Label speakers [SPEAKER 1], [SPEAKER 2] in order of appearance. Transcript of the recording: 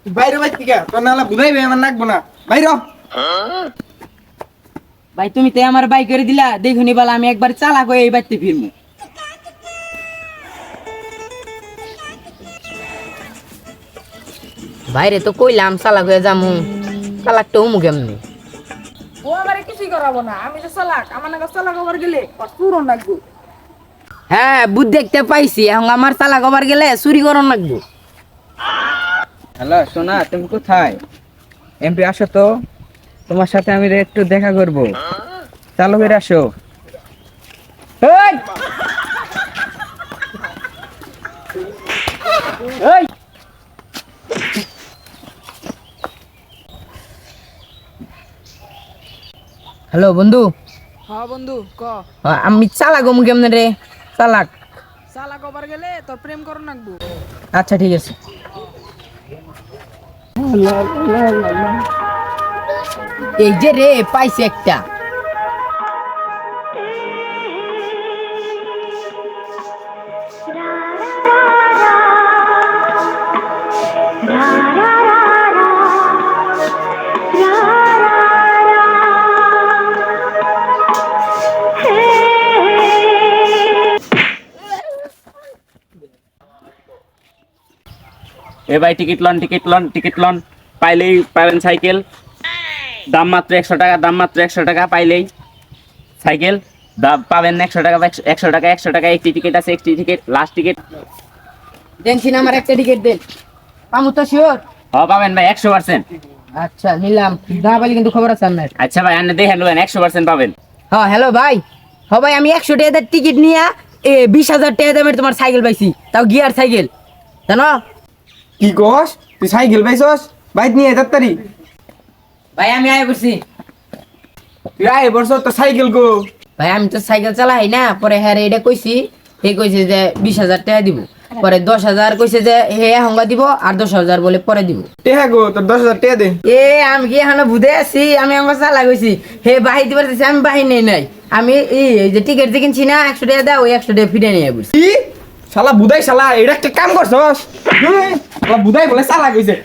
[SPEAKER 1] বাইরে বাইর থেকে তোর নালা বুঝাইবে আমার নাকবো না বাইর
[SPEAKER 2] ভাই তুমি তো আমার বাই করে দিলা, দেখুনি বলা আমি একবার চালাক হয়ে এই বাড়িতে ফিরবো। বাইরে তো কইলাম চালাক হয়ে যামু, চালাকটা হমু কেমনি?
[SPEAKER 3] ও আমারে কিছুই করাবো না, আমি তো চালাক, আমার নাকি চালাক হবার গেলে পুরো নাকবো।
[SPEAKER 2] হ্যাঁ বুদ্ধি দেখতে পাইছি, এখন আমার চালাক হবার গেলে চুরি করন লাগবো।
[SPEAKER 4] হ্যালো সোনা, তুমি কোথায়? এমপি আসো তো, তোমার সাথে আমি একটু দেখা করব। চালু করে আসো। এই! এই!
[SPEAKER 2] হ্যালো বন্ধু,
[SPEAKER 3] হ্যাঁ বন্ধু ক।
[SPEAKER 2] আমি চালাক হমু কেমনে রে? চালাক।
[SPEAKER 3] চালাক হবার গেলে তোর প্রেম করন নাকবো।
[SPEAKER 2] আচ্ছা ঠিক আছে। এই যে রে পাইছি একটা।
[SPEAKER 5] এ ভাই টিকিট লন পাইলেই পাবেন সাইকেল, দাম মাত্র 100 টাকা, দাম মাত্র 100 টাকা, পাইলেই সাইকেল দাম পাবেন 100 টাকা, 100 টাকা একটি টিকিট আছে, একটি টিকিট লাস্ট টিকিট।
[SPEAKER 2] দেনছিন আমার একটা টিকিট দেন। পামু তো শিওর?
[SPEAKER 5] পাবেন ভাই 100%।
[SPEAKER 2] আচ্ছা নিলাম, না পাইলে কিন্তু খবর আছে আপনার।
[SPEAKER 5] আচ্ছা ভাই আপনি দেখে নেবেন, 100% পাবেন।
[SPEAKER 2] হ্যাঁ হ্যালো ভাই, হ্যাঁ ভাই আমি 100 টাকার টিকিট নিয়ে 20,000 টাকা দামের তোমার সাইকেল পাইছি, তাও গিয়ার সাইকেল, জানো?
[SPEAKER 1] কি কস তুই সাইকেল পাইছস বাইক নিয়ে তাড়াতাড়ি
[SPEAKER 2] ভাই আমি আয় করছি।
[SPEAKER 1] তুই আয় বর্ষ তোর সাইকেল গো
[SPEAKER 2] ভাই আমি তো সাইকেল চালাই না, পরে হ্যাঁ এটা কইছি, হে কইছে যে 20,000 টাকা দিব, পরে 10,000 কইছে যে হে হঙ্গা দিব, আর 10,000 বলে পরে দিব।
[SPEAKER 1] টেহা গো তোর 10,000 টাকা দে
[SPEAKER 2] এ আমি কি এখনো বুঝে আছি? আমি আমার চালাই কইছি, হে বাহি দিবার চাইছি, আমি বাহি নেই নাই। আমি এই যে টিকিট যে কিনছি না 100 টাকা দাও, ওই 100 টাকা ফিরে নিয়ে বলছি।
[SPEAKER 1] কি শালা বুদাই শালা এটা একটা কাম করছস শালা বুদাই বলে শালা কইছে